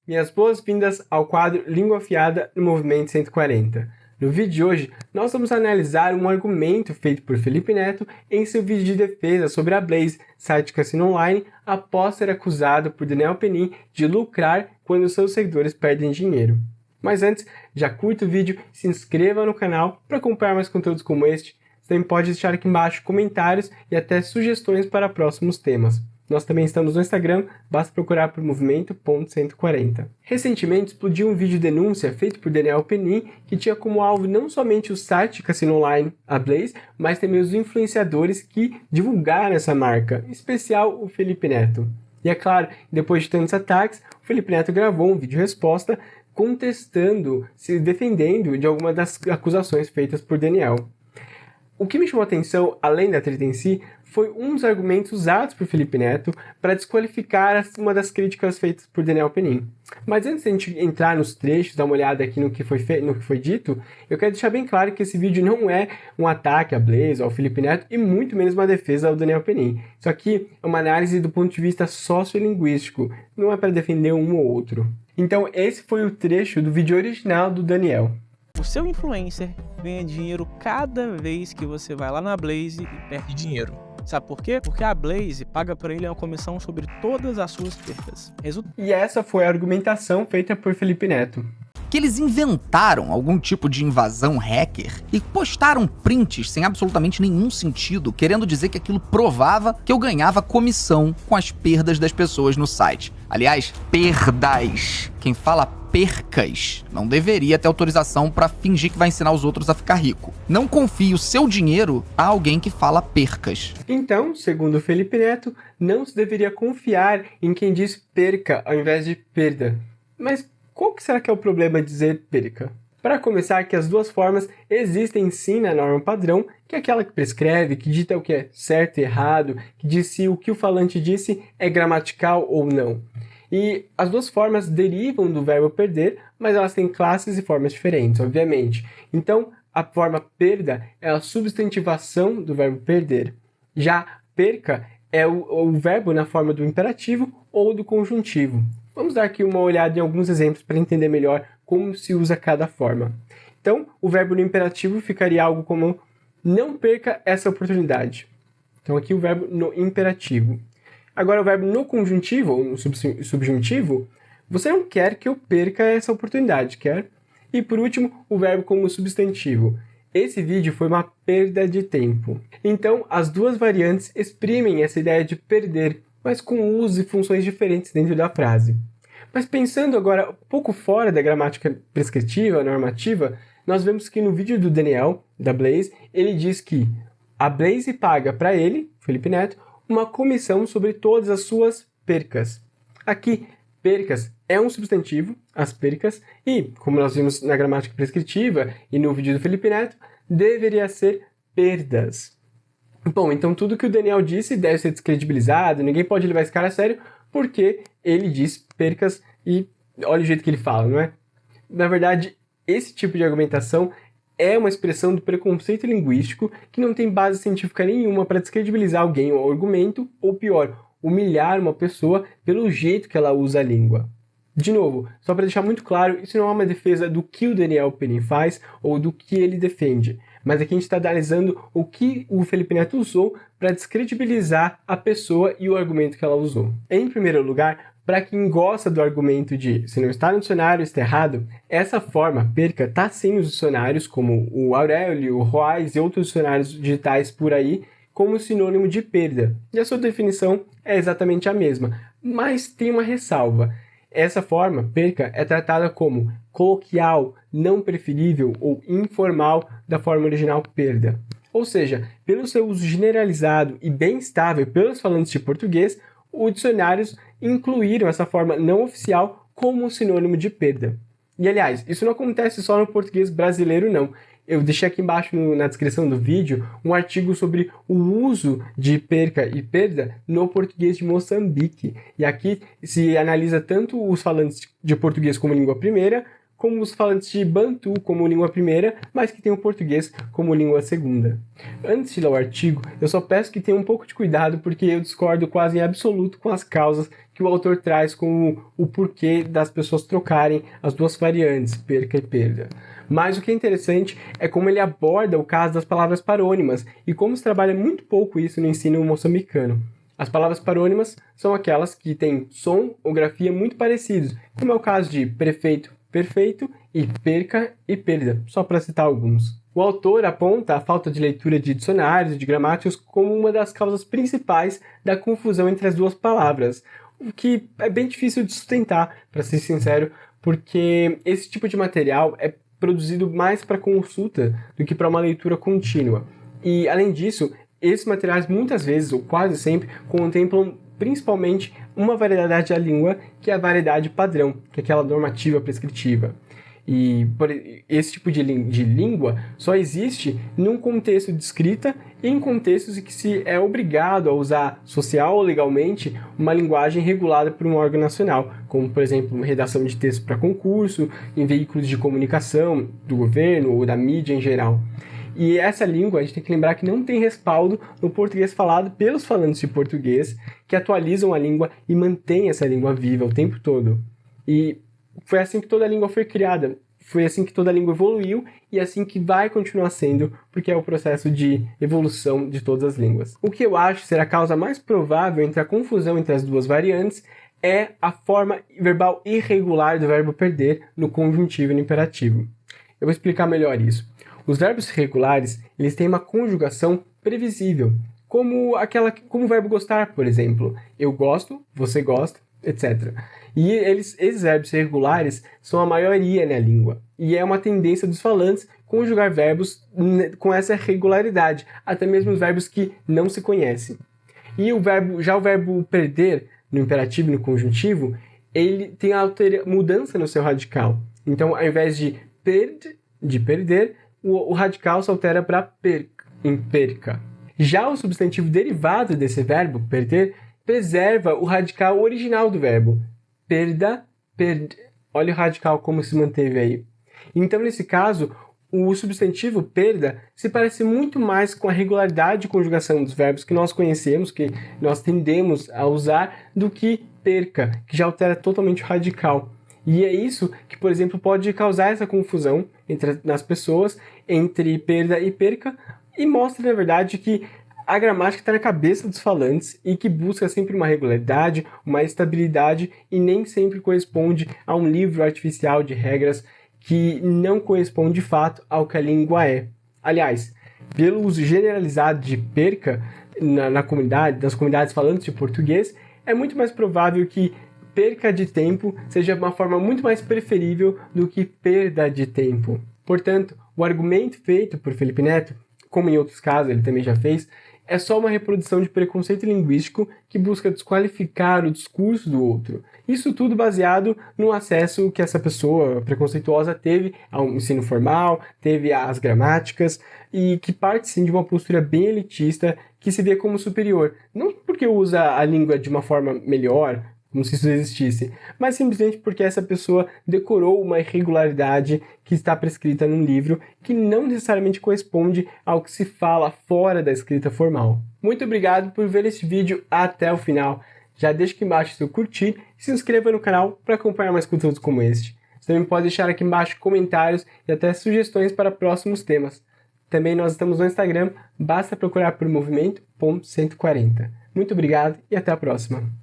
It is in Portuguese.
Minhas boas-vindas ao quadro Língua Afiada no Movimento 140. No vídeo de hoje, nós vamos analisar um argumento feito por Felipe Neto em seu vídeo de defesa sobre a Blaze, site de cassino online, após ser acusado por Daniel Penin de lucrar quando seus seguidores perdem dinheiro. Mas antes, já curta o vídeo, se inscreva no canal para acompanhar mais conteúdos como este. Você também pode deixar aqui embaixo comentários e até sugestões para próximos temas. Nós também estamos no Instagram, basta procurar por movimento.140. Recentemente explodiu um vídeo denúncia feito por Daniel Penin que tinha como alvo não somente o site de cassino online, a Blaze, mas também os influenciadores que divulgaram essa marca, em especial o Felipe Neto. E é claro, depois de tantos ataques, o Felipe Neto gravou um vídeo resposta contestando, se defendendo de algumas das acusações feitas por Daniel. O que me chamou a atenção, além da treta em si, foi um dos argumentos usados por Felipe Neto para desqualificar uma das críticas feitas por Daniel Penin. Mas antes de a gente entrar nos trechos, dar uma olhada aqui no que foi dito, eu quero deixar bem claro que esse vídeo não é um ataque à Blaze ou ao Felipe Neto e muito menos uma defesa ao Daniel Penin. Isso aqui é uma análise do ponto de vista sociolinguístico, não é para defender um ou outro. Então esse foi o trecho do vídeo original do Daniel. O seu influencer ganha dinheiro cada vez que você vai lá na Blaze e perde dinheiro. Sabe por quê? Porque a Blaze paga para ele uma comissão sobre todas as suas perdas. E essa foi a argumentação feita por Felipe Neto. Que eles inventaram algum tipo de invasão hacker e postaram prints sem absolutamente nenhum sentido, querendo dizer que aquilo provava que eu ganhava comissão com as perdas das pessoas no site. Aliás, perdas. Quem fala percas não deveria ter autorização para fingir que vai ensinar os outros a ficar rico. Não confie o seu dinheiro a alguém que fala percas. Então, segundo Felipe Neto, não se deveria confiar em quem diz perca ao invés de perda. Mas qual que será que é o problema de dizer perca? Para começar, que as duas formas existem sim na norma padrão, que é aquela que prescreve, que dita o que é certo e errado, que diz se o que o falante disse é gramatical ou não. E as duas formas derivam do verbo perder, mas elas têm classes e formas diferentes, obviamente. Então, a forma perda é a substantivação do verbo perder. Já perca é o verbo na forma do imperativo ou do conjuntivo. Vamos dar aqui uma olhada em alguns exemplos para entender melhor como se usa cada forma. Então, o verbo no imperativo ficaria algo como não perca essa oportunidade. Então, aqui o verbo no imperativo. Agora, o verbo no conjuntivo, ou no subjuntivo, você não quer que eu perca essa oportunidade, quer? E, por último, o verbo como substantivo. Esse vídeo foi uma perda de tempo. Então, as duas variantes exprimem essa ideia de perder, mas com usos e funções diferentes dentro da frase. Mas pensando agora um pouco fora da gramática prescritiva, normativa, nós vemos que no vídeo do Daniel, da Blaze, ele diz que a Blaze paga para ele, Felipe Neto, uma comissão sobre todas as suas percas. Aqui, percas é um substantivo, as percas, e, como nós vimos na gramática prescritiva e no vídeo do Felipe Neto, deveria ser perdas. Bom, então tudo que o Daniel disse deve ser descredibilizado, ninguém pode levar esse cara a sério, porque ele diz percas e olha o jeito que ele fala, não é? Na verdade, esse tipo de argumentação é uma expressão do preconceito linguístico que não tem base científica nenhuma para descredibilizar alguém ou argumento, ou pior, humilhar uma pessoa pelo jeito que ela usa a língua. De novo, só para deixar muito claro, isso não é uma defesa do que o Daniel Penin faz ou do que ele defende, mas aqui a gente está analisando o que o Felipe Neto usou para descredibilizar a pessoa e o argumento que ela usou. Em primeiro lugar, para quem gosta do argumento de se não está no dicionário, está errado, essa forma, perca, está sim nos dicionários, como o Aurélio, o Royce e outros dicionários digitais por aí, como sinônimo de perda. E a sua definição é exatamente a mesma, mas tem uma ressalva. Essa forma, perca, é tratada como coloquial, não preferível ou informal da forma original perda. Ou seja, pelo seu uso generalizado e bem estável pelos falantes de português, os dicionários incluíram essa forma não oficial como sinônimo de perda. E, aliás, isso não acontece só no português brasileiro, não. Eu deixei aqui embaixo na descrição do vídeo um artigo sobre o uso de perca e perda no português de Moçambique. E aqui se analisa tanto os falantes de português como língua primeira, como os falantes de Bantu como língua primeira, mas que tem o português como língua segunda. Antes de ler o artigo, eu só peço que tenha um pouco de cuidado porque eu discordo quase em absoluto com as causas que o autor traz como o porquê das pessoas trocarem as duas variantes, perca e perda. Mas o que é interessante é como ele aborda o caso das palavras parônimas e como se trabalha muito pouco isso no ensino moçambicano. As palavras parônimas são aquelas que têm som ou grafia muito parecidos, como é o caso de prefeito, perfeito e perca e perda, só para citar alguns. O autor aponta a falta de leitura de dicionários e de gramáticos como uma das causas principais da confusão entre as duas palavras, o que é bem difícil de sustentar, para ser sincero, porque esse tipo de material é produzido mais para consulta do que para uma leitura contínua. E, além disso, esses materiais muitas vezes, ou quase sempre, contemplam principalmente uma variedade da língua, que é a variedade padrão, que é aquela normativa prescritiva. E esse tipo de língua só existe num contexto de escrita e em contextos em que se é obrigado a usar social ou legalmente uma linguagem regulada por um órgão nacional, como, por exemplo, redação de texto para concurso, em veículos de comunicação do governo ou da mídia em geral. E essa língua, a gente tem que lembrar que não tem respaldo no português falado pelos falantes de português, que atualizam a língua e mantêm essa língua viva o tempo todo. E foi assim que toda a língua foi criada, foi assim que toda a língua evoluiu e assim que vai continuar sendo, porque é o processo de evolução de todas as línguas. O que eu acho ser a causa mais provável entre a confusão entre as duas variantes é a forma verbal irregular do verbo perder no conjuntivo e no imperativo. Eu vou explicar melhor isso. Os verbos irregulares, eles têm uma conjugação previsível, como o verbo gostar, por exemplo. Eu gosto, você gosta, etc. E esses verbos irregulares são a maioria na língua. E é uma tendência dos falantes conjugar verbos com essa regularidade, até mesmo os verbos que não se conhecem. E o verbo perder, no imperativo e no conjuntivo, ele tem a mudança no seu radical. Então, ao invés de perder, o radical se altera para perca. Já o substantivo derivado desse verbo, perder, preserva o radical original do verbo. Perda, perde. Olha o radical como se manteve aí. Então, nesse caso, o substantivo perda se parece muito mais com a regularidade de conjugação dos verbos que nós conhecemos, que nós tendemos a usar, do que perca, que já altera totalmente o radical. E é isso que, por exemplo, pode causar essa confusão nas pessoas entre perda e perca e mostra, na verdade, que a gramática está na cabeça dos falantes e que busca sempre uma regularidade, uma estabilidade e nem sempre corresponde a um livro artificial de regras que não corresponde de fato ao que a língua é. Aliás, pelo uso generalizado de perca nas comunidades falantes de português, é muito mais provável que perca de tempo seja uma forma muito mais preferível do que perda de tempo. Portanto, o argumento feito por Felipe Neto, como em outros casos ele também já fez, é só uma reprodução de preconceito linguístico que busca desqualificar o discurso do outro. Isso tudo baseado no acesso que essa pessoa preconceituosa teve ao ensino formal, teve às gramáticas, e que parte sim de uma postura bem elitista que se vê como superior. Não porque usa a língua de uma forma melhor, como se isso existisse, mas simplesmente porque essa pessoa decorou uma irregularidade que está prescrita num livro que não necessariamente corresponde ao que se fala fora da escrita formal. Muito obrigado por ver esse vídeo até o final. Já deixa aqui embaixo seu curtir e se inscreva no canal para acompanhar mais conteúdos como este. Você também pode deixar aqui embaixo comentários e até sugestões para próximos temas. Também nós estamos no Instagram, basta procurar por movimento.140. Muito obrigado e até a próxima.